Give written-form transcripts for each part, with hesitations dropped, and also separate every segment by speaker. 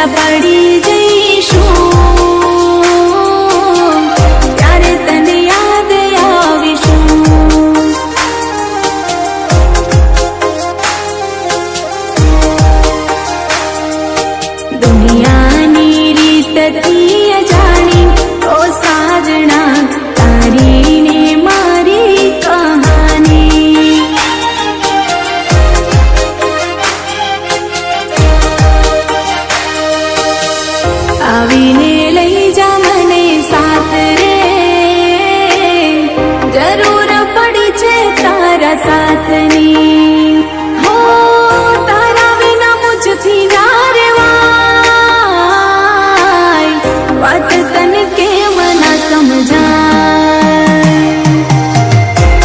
Speaker 1: એકલા પડી જઈશું ત્યારે તને યાદ આવીશું. દુનિયાની રીતથી અજાણી ઓ સાજણા તારી ને મારી કહાની. આવીને લઈ જા મને સાથ રે, જરૂર પડી છે તારા સાથની. હો તારા વિના મુझથી ના રેવાય, વાત તને કેમ ના સમજાય.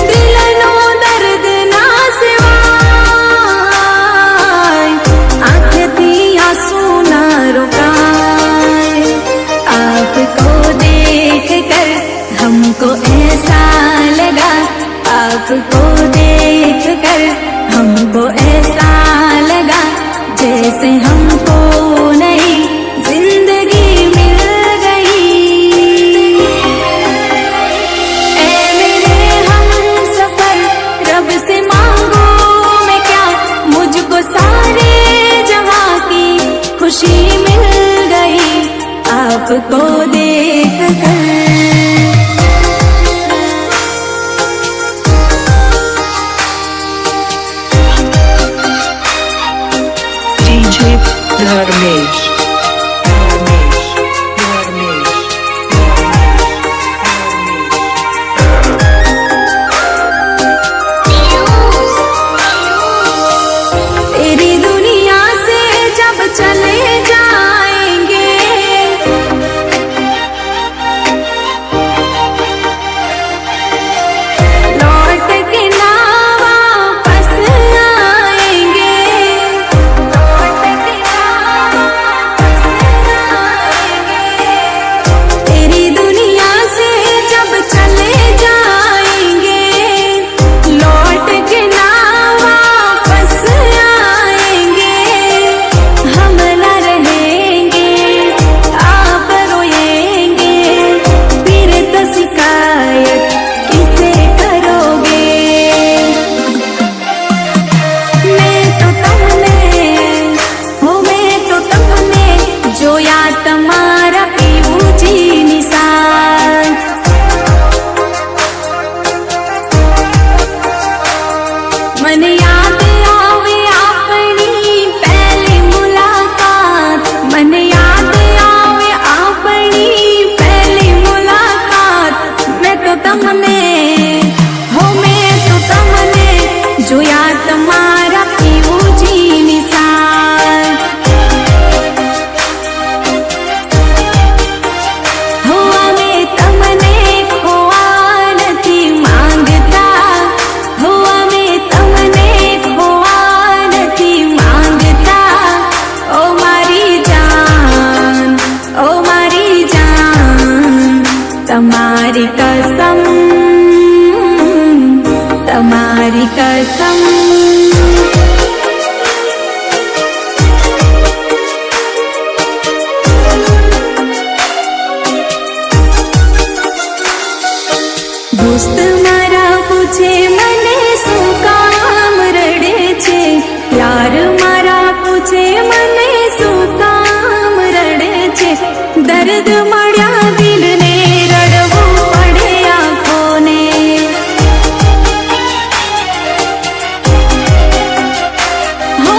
Speaker 1: દિલનો દર્દ ના સિવાય આંખથી આંસુ ના રોકાય. आपको देख कर हमको ऐसा लगा, आपको देख कर हमको ऐसा लगा जैसे हमको नई जिंदगी मिल गई. ऐ मेरे हमसफर रब से मांगो मैं क्या, मुझको सारे जहां की खुशी मिल गई आपको देख कर.
Speaker 2: DJ Dharmesh.
Speaker 1: तेरी दुनिया से जब चले जाएंगे लौट के ना वापस आएंगे, लौट के ना वापस आएंगे. तेरी दुनिया से जब चले जाएंगे लौट के ना वापस आएंगे. हम न रहेंगे आप रोएंगे, फिर तो शिकायत किसे करोगे. मैं तो तुमने हो, मैं तो तुमने जोया તમારા પીવુજી નિશાન. મને યાદ આવે આપણી પહેલી મુલાકાત, મને યાદ આવે આપણી પહેલી મુલાકાત. મેં તો તમને હો, મેં તો તમને જોયા તમારા પીવુજી નિશાન. હો અમે તમને ખોવા નથી માંગતા, હો અમે તમને ખોવા નથી માંગતા. ઓ મારી જાન, ઓ મારી જાન, તમારી કસમ, તમારી કસમ. દોસ્ત મારા પૂછે મને શું કામ રડે છે, યાર મારા પૂછે મને શું કામ રડે છે. દર્દ મળ્યા દિલને રડવું પડે આંખોને. હો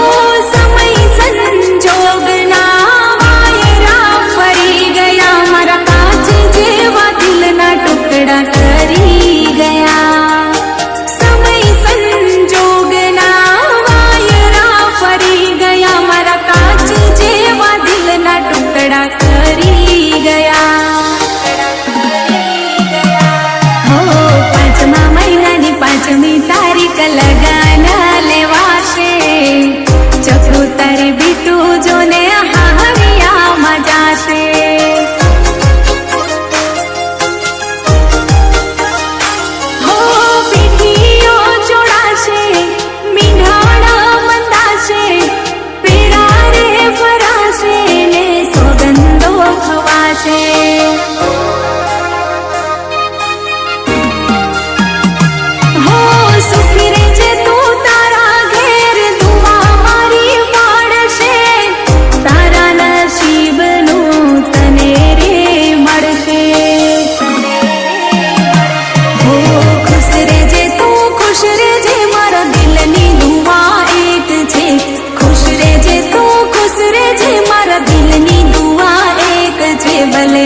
Speaker 1: સમય સંજોગના વાયરા ફરી ગયા, મારા કાચ જેવા દિલના ટુકડા કરી ગયા. સમય સંજોગના વાયરા ફરી ગયા, મારા કાચ જેવા દિલના ટુકડા કરી ગયા.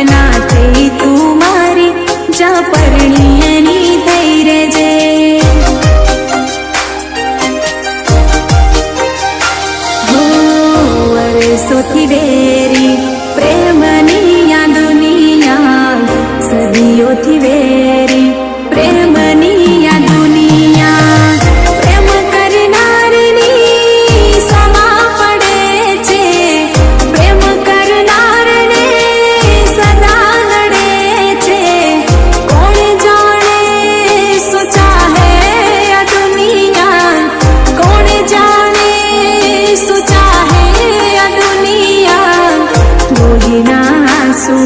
Speaker 1: ના થઈ તું મારી જા પરણીયની થઈ રેજે વર્ષોથી વેરી પ્રેમની આ દુનિયા સદીઓથી વેરી પ્રેમની આ દુનિયા પ્રેમ કરનારની સમા પડે છે પ્રેમ કરનારને સદા નડે છે કોણ જાણે શું ચાહે આ દુનિયા કોણ જાણે શું ચાહે આ દુનિયા બોલીના આંસુ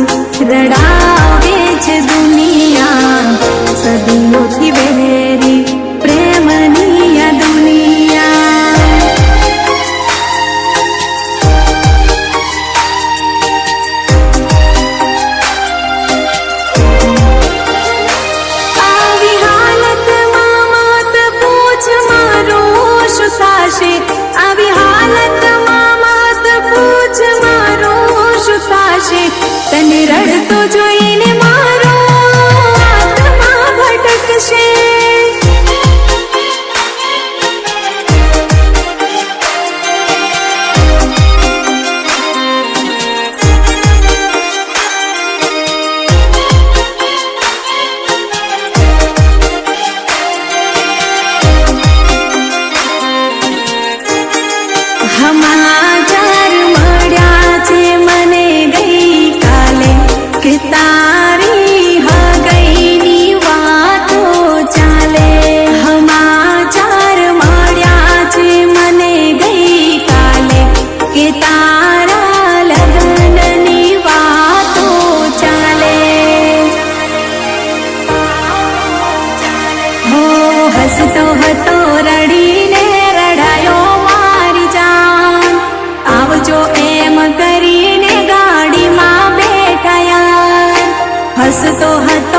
Speaker 1: રડાવે છે દુનિયા સદીઓથી વેરી પ્રેમની આ દુનિયા આવી હાલતમાં માત પૂછ મારું શું થશે આવી હાલતમાં માત પૂછ મારું શું થશે તને રડતો જોઈને મારો આત્મા ભટકશે સમાચાર મળ્યા છે મને ગઈકાલે કે તારી હગઈની વાતો ચાલે સમાચાર મળ્યા છે મને ગઈકાલે કે તારા લગ્નની વાતો ચાલે હો હસતો હતો રડીને રડાયો મારી જાન આવજો એમ કરીને ગાડીમાં બેઠાયા હસતો હતો